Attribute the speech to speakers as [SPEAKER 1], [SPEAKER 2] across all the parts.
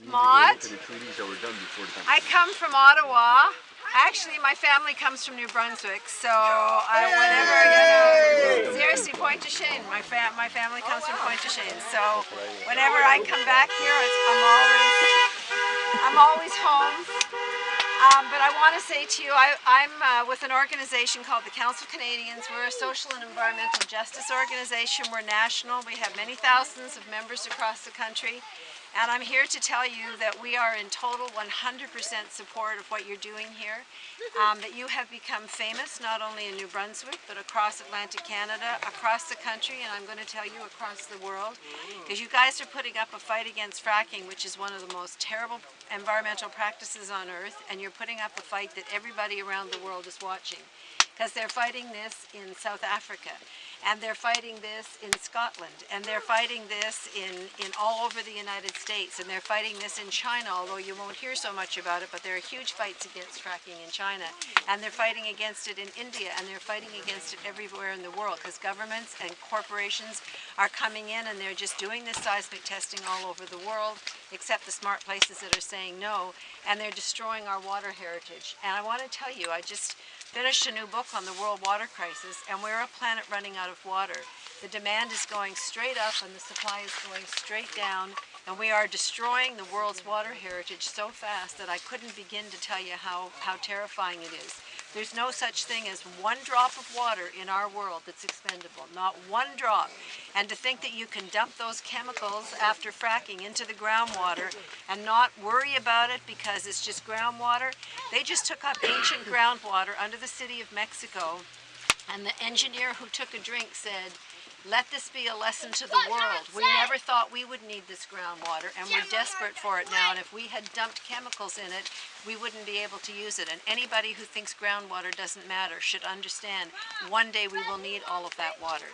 [SPEAKER 1] Maude. I come from Ottawa. Actually, my family comes from New Brunswick, so seriously, Pointe de Chêne. My family comes from Pointe de Chêne, so whenever I come back here, I'm always home. But I want to say to you, I'm with an organization called the Council of Canadians. We're a social and environmental justice organization. We're national. We have many thousands of members across the country. And I'm here to tell you that we are in total 100% support of what you're doing here. That you have become famous not only in New Brunswick, but across Atlantic Canada, across the country, and I'm going to tell you across the world. Because you guys are putting up a fight against fracking, which is one of the most terrible environmental practices on earth, and you're putting up a fight that everybody around the world is watching. Because they're fighting this in South Africa, and they're fighting this in Scotland, and they're fighting this in all over the United States, and they're fighting this in China, although you won't hear so much about it, but there are huge fights against fracking in China, and they're fighting against it in India, and they're fighting against it everywhere in the world, because governments and corporations are coming in and they're just doing this seismic testing all over the world, except the smart places that are saying no, and they're destroying our water heritage. And I want to tell you, I just finished a new book on the world water crisis, and we're a planet running out of water. The demand is going straight up and the supply is going straight down, and we are destroying the world's water heritage so fast that I couldn't begin to tell you how terrifying it is. There's no such thing as one drop of water in our world that's expendable, not one drop. And to think that you can dump those chemicals after fracking into the groundwater and not worry about it because it's just groundwater. They just took up ancient groundwater under the city of Mexico, and the engineer who took a drink said, "Let this be a lesson to the world. We never thought we would need this groundwater, and we're desperate for it now, and if we had dumped chemicals in it, we wouldn't be able to use it. And anybody who thinks groundwater doesn't matter should understand one day we will need all of that water."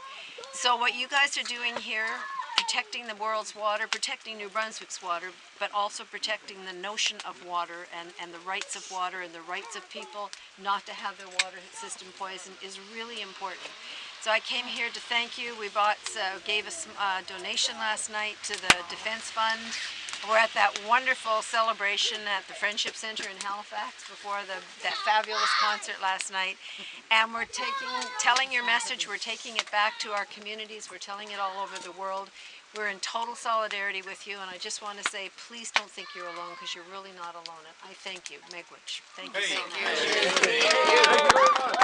[SPEAKER 1] So what you guys are doing here, protecting the world's water, protecting New Brunswick's water, but also protecting the notion of water and the rights of water and the rights of people not to have their water system poisoned is really important. So I came here to thank you. We gave a donation last night to the Defense Fund. We're at that wonderful celebration at the Friendship Center in Halifax before that fabulous concert last night. And we're telling your message, we're taking it back to our communities, we're telling it all over the world. We're in total solidarity with you, and I just want to say, please don't think you're alone, because you're really not alone. I thank you. Miigwech. Thank you so much.